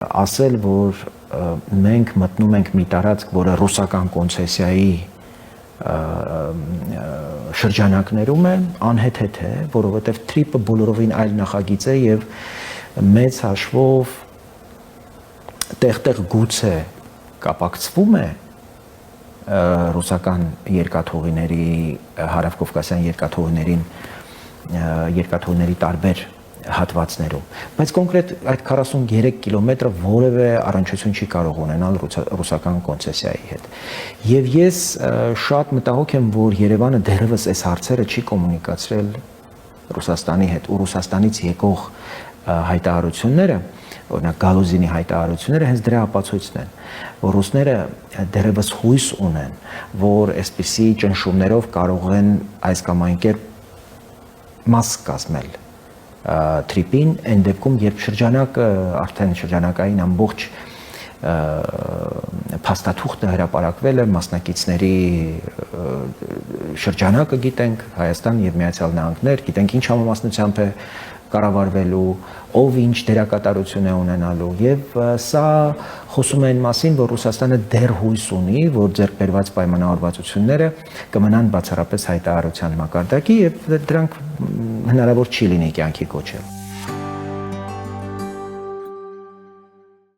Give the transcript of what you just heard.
ասել, որ մենք մտնում ենք մի տարածք, որը ռուսական կոնցեսիայի շրջանակներում է, անհեթեթ է, որովհետև TRIP-ը բոլորովին այլ նախագիծ է եւ մեծ հաշվով տեղ-տեղ գուցե կապակցվում է ռուսական երկաթուղիների, հարավկովկասյան երկաթուղիների տարբեր հատվածներում, բայց կոնկրետ այդ 43 կիլոմետրը որևէ առնչություն չի կարող ունենալ ռուսական կոնցեսիայի հետ։ Եվ ես շատ մտահոգ եմ, որ Երևանը դեռևս այս հարցերը չի կոմունիկացրել Ռուսաստանի հետ, ու Ռուսաստանից եկող հայտարարությունները, օրինակ Գալուզինի հայտարարությունները հենց դրա ապացույցն են, որ ռուսները դեռևս հույս ունեն, որ այսպիսի ճնշումներով կարող են այս կամ այն կերպ մաս կազմել TRIP-ին, այն դեպքում, երբ շրջանակը արդեն շրջանակային ամբողջ փաստաթուղթը հրապարակվել է, մասնակիցների շրջանակը գիտենք, Հայաստան եւ Միացյալ Նահանգներ, գիտենք ինչ համամասնությամբ է կառավարվելու, ով ինչ դերակատարություն է ունենալու, եւ սա խոսում է այն մասին, որ Ռուսաստանը դեռ հույս ունի, որ ձեռք բերված պայմանավորվածությունները կմնան բացառապես հայտարարության մակարդակի եւ դրանք հնարավոր չի լինի կյանքի կոչել։